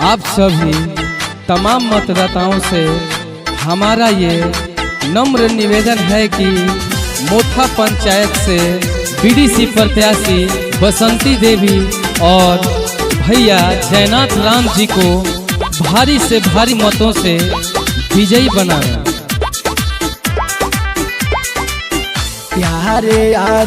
आप सभी तमाम मतदाताओं से हमारा ये नम्र निवेदन है कि मोथा पंचायत से बीडीसी प्रत्याशी बसंती देवी और भैया जयनाथ राम जी को भारी से भारी मतों से विजयी बनाएं। प्यारे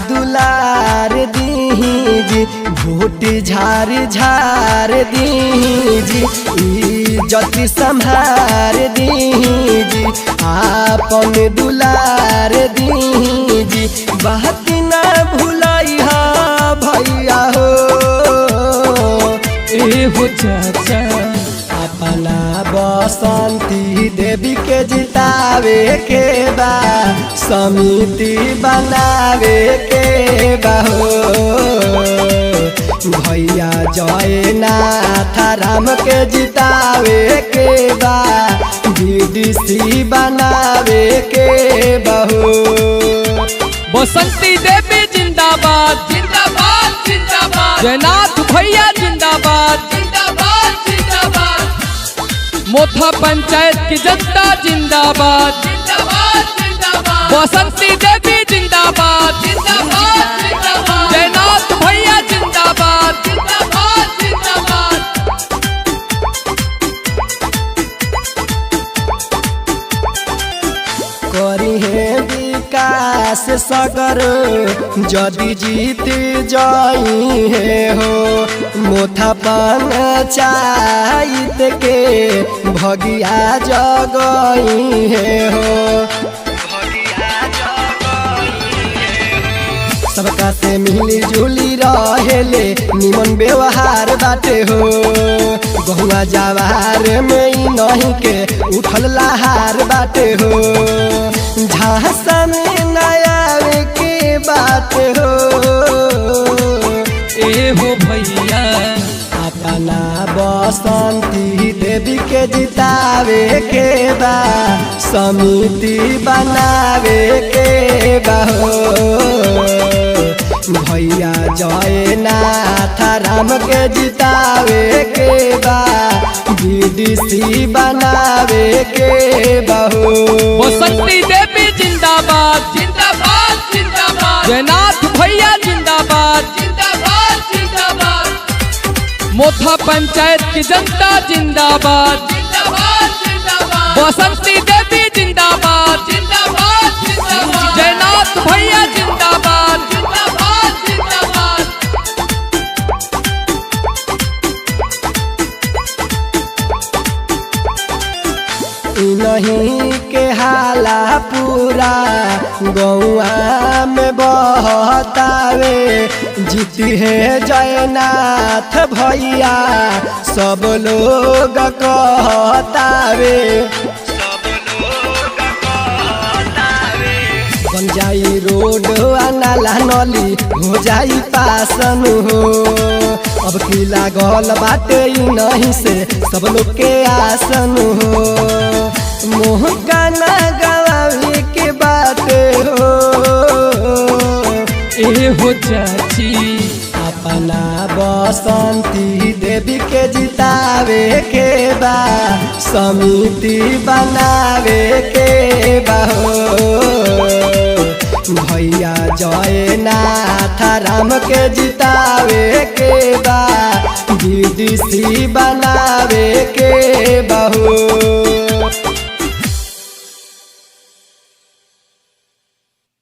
दुलार दीजी भोट झार झार दीजी इज्जत संभार दीजी आपन दुलार दीजी बात ना भुलाई भैया हो ए हो चाचा अपना बसंती देवी के जितावे के बा समिति बनावे के बा हो भैया जयनाथ राम के जितावे के बा बीडीसी बनावे के बा हो। बसंती देवी जिंदाबाद जिंदाबाद जिंदाबाद, जयनाथ भैया जिंदाबाद जिंदाबाद जिंदाबाद, मोथा पंचायत की जनता जिंदाबाद जिंदाबाद जिंदाबाद, बसंती देवी जिंदाबाद जिंदाबाद जिंदाबाद, जयनाथ भैया जिंदाबाद जिंदाबाद जिंदाबाद। करी है विकास सगर जदि जीत जाई है हो मोथा पंचायत के भगिया जगई है हो सबका से मिली जुली रहेले निमन व्यवहार बाटे हो गहुआ जवार में ही नहीं के उठल लहार बाटे हो झांसा में नया के बात हो ए हो भैया अपना बसंती देवी के जितावे के बा समिति बनावे के बा हो भैया जयनाथ राम के जितावे के बा बीडीसी बनावे के बा हो। बसंती देवी जिंदाबाद जिंदाबाद जिंदाबाद, जयनाथ भैया जिंदाबाद जिंदाबाद जिंदाबाद, मोथा पंचायत की जनता जिंदाबाद जिंदाबाद जिंदाबाद, बसंती देवी जिंदाबाद जिंदाबाद जिंदाबाद, जयनाथ भैया जिंदाबाद जिंदाबाद जिंदाबाद। नहीं के हाला पूरा गौआ में बहतावे जीती है जयनाथ भैया सब लोग कहतावे बन जाई रोड नाला नली हो जाई पासन हो अब की लागल बाटे नहीं से सब लोग के आसन हो मोह गाना गवावे के बाटे हो ए हो चाची अपना बसंती देवी के जितावे के बा समिति बनावे के बा हो भैया जयनाथ राम के जितावे के बा बीडीसी बनावे के बा हो।